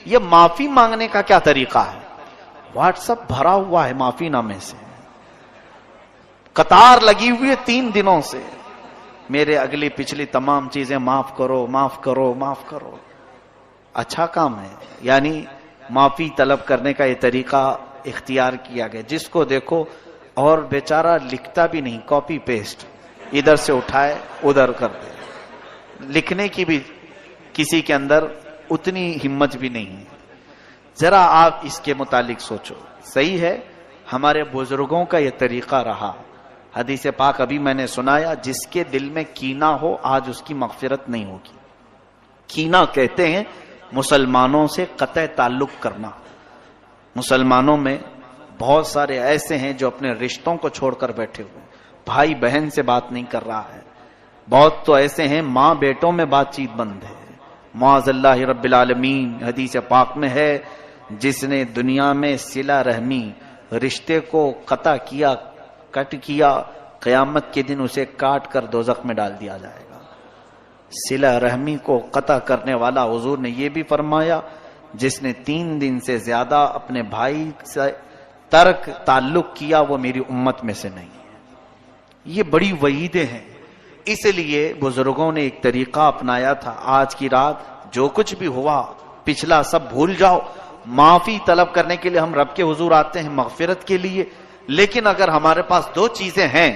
یہ معافی مانگنے کا کیا طریقہ ہے؟ واٹس ایپ بھرا ہوا ہے معافی نامے سے، قطار لگی ہوئی ہے 3 دنوں سے، میرے اگلی پچھلی تمام چیزیں معاف کرو معاف کرو معاف کرو۔ اچھا کام ہے، یعنی معافی طلب کرنے کا یہ طریقہ اختیار کیا گیا، جس کو دیکھو اور بیچارہ لکھتا بھی نہیں، کاپی پیسٹ ادھر سے اٹھائے ادھر کر دے، لکھنے کی بھی کسی کے اندر اتنی ہمت بھی نہیں ہے۔ ذرا آپ اس کے متعلق سوچو، صحیح ہے ہمارے بزرگوں کا یہ طریقہ رہا۔ حدیث پاک ابھی میں نے سنایا، جس کے دل میں کینہ ہو آج اس کی مغفرت نہیں ہوگی۔ کینہ کہتے ہیں مسلمانوں سے قطع تعلق کرنا۔ مسلمانوں میں بہت سارے ایسے ہیں جو اپنے رشتوں کو چھوڑ کر بیٹھے ہوئے ہیں، بھائی بہن سے بات نہیں کر رہا ہے، بہت تو ایسے ہیں ماں بیٹوں میں بات چیت بند ہے۔ معاذ اللہ رب العالمین، حدیث پاک میں ہے جس نے دنیا میں صلہ رحمی رشتے کو قطع کیا، کٹ کیا، قیامت کے دن اسے کاٹ کر دوزخ میں ڈال دیا جائے گا۔ صلہ رحمی کو قطع کرنے والا، حضور نے یہ بھی فرمایا جس نے 3 دن سے زیادہ اپنے بھائی سے ترک تعلق کیا وہ میری امت میں سے نہیں ہے۔ یہ بڑی وعیدیں ہیں، اس لیے بزرگوں نے ایک طریقہ اپنایا تھا۔ آج کی رات جو کچھ بھی ہوا پچھلا سب بھول جاؤ، معافی طلب کرنے کے لیے ہم رب کے حضور آتے ہیں مغفرت کے لیے، لیکن اگر ہمارے پاس 2 چیزیں ہیں،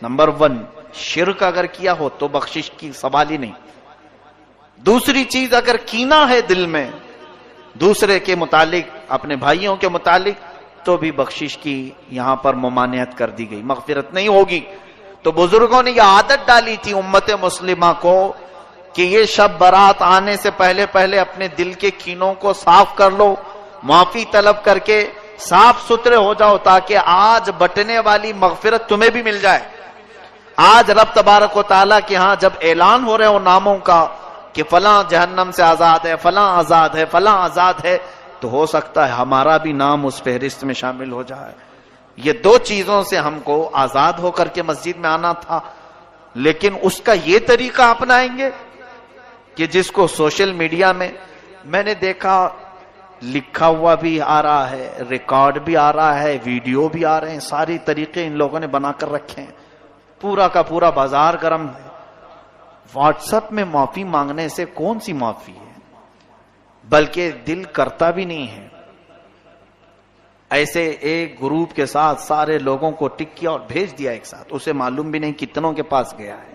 نمبر 1 شرک اگر کیا ہو تو بخشش کی سوال ہی نہیں، دوسری چیز اگر کینہ ہے دل میں دوسرے کے متعلق، اپنے بھائیوں کے متعلق، تو بھی بخشش کی یہاں پر ممانعت کر دی گئی، مغفرت نہیں ہوگی۔ تو بزرگوں نے یہ عادت ڈالی تھی امت مسلمہ کو کہ یہ شب برات آنے سے پہلے اپنے دل کے کینوں کو صاف کر لو، معافی طلب کر کے صاف ستھرے ہو جاؤ، تاکہ آج بٹنے والی مغفرت تمہیں بھی مل جائے۔ آج رب تبارک و تعالیٰ کے ہاں جب اعلان ہو رہے ہو ناموں کا کہ فلاں جہنم سے آزاد ہے، فلاں آزاد ہے، فلاں آزاد ہے، تو ہو سکتا ہے ہمارا بھی نام اس فہرست میں شامل ہو جائے۔ یہ 2 چیزوں سے ہم کو آزاد ہو کر کے مسجد میں آنا تھا، لیکن اس کا یہ طریقہ اپنائیں گے کہ جس کو سوشل میڈیا میں نے دیکھا لکھا ہوا بھی آ رہا ہے، ریکارڈ بھی آ رہا ہے، ویڈیو بھی آ رہے ہیں، ساری طریقے ان لوگوں نے بنا کر رکھے ہیں، پورا کا پورا بازار گرم ہے۔ واٹس ایپ میں معافی مانگنے سے کون سی معافی ہے، بلکہ دل کرتا بھی نہیں ہے۔ ایسے ایک گروپ کے ساتھ سارے لوگوں کو ٹک کیا اور بھیج دیا ایک ساتھ، اسے معلوم بھی نہیں کتنوں کے پاس گیا ہے۔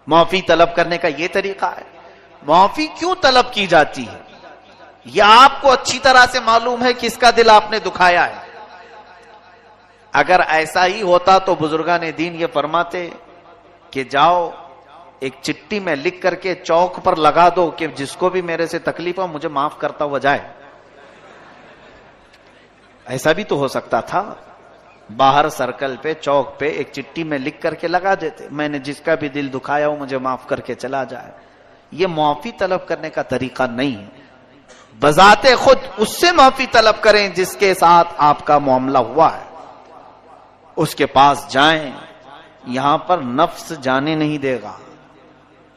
معافی طلب کرنے کا یہ طریقہ ہے۔ معافی کیوں طلب کی جاتی ہے یہ آپ کو اچھی طرح سے معلوم ہے، کس کا دل آپ نے دکھایا ہے۔ اگر ایسا ہی ہوتا تو بزرگان دین یہ فرماتے کہ جاؤ ایک چٹھی میں لکھ کر کے چوک پر لگا دو کہ جس کو بھی میرے سے تکلیف ہو مجھے معاف کرتا ہوا جائے۔ ایسا بھی تو ہو سکتا تھا، باہر سرکل پہ چوک پہ ایک چٹھی میں لکھ کر کے لگا دیتے، میں نے جس کا بھی دل دکھایا ہو مجھے معاف کر کے چلا جائے۔ یہ معافی طلب کرنے کا طریقہ نہیں ہے۔ بذات خود اس سے معافی طلب کریں جس کے ساتھ آپ کا معاملہ ہوا ہے، اس کے پاس جائیں، یہاں پر نفس جانے نہیں دے گا۔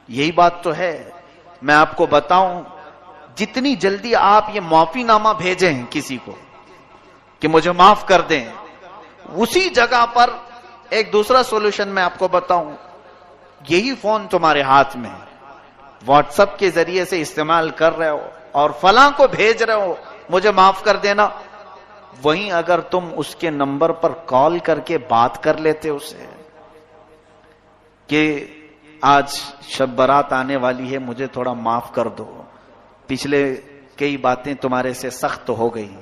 یہی بات تو ہے۔ میں آپ کو بتاؤں، جتنی جلدی آپ یہ معافی نامہ بھیجیں کسی کو کہ مجھے معاف کر دیں، اسی جگہ پر ایک دوسرا سولوشن میں آپ کو بتاؤں، یہی فون تمہارے ہاتھ میں ہے، واٹس ایپ کے ذریعے سے استعمال کر رہے ہو اور فلاں کو بھیج رہے ہو مجھے معاف کر دینا، وہیں اگر تم اس کے نمبر پر کال کر کے بات کر لیتے اسے کہ آج شب برات آنے والی ہے مجھے تھوڑا معاف کر دو، پچھلے کئی باتیں تمہارے سے سخت ہو گئی،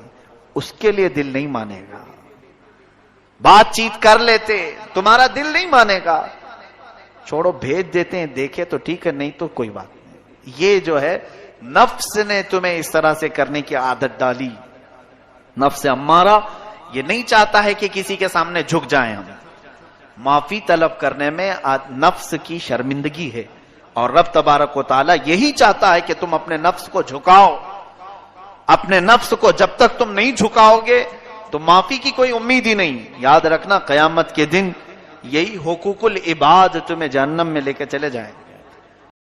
اس کے لیے دل نہیں مانے گا۔ بات چیت کر لیتے، تمہارا دل نہیں مانے گا، چھوڑو بھیج دیتے ہیں، دیکھے تو ٹھیک ہے نہیں تو کوئی بات نہیں۔ یہ جو ہے نفس نے تمہیں اس طرح سے کرنے کی عادت ڈالی۔ نفس امارہ یہ نہیں چاہتا ہے کہ کسی کے سامنے جھک جائیں ہم۔ معافی طلب کرنے میں نفس کی شرمندگی ہے، اور رب تبارک و تعالی یہی چاہتا ہے کہ تم اپنے نفس کو جھکاؤ۔ اپنے نفس کو جب تک تم نہیں جھکاؤ گے تو معافی کی کوئی امید ہی نہیں۔ یاد رکھنا قیامت کے دن یہی حقوق العباد تمہیں جہنم میں لے کے چلے جائیں۔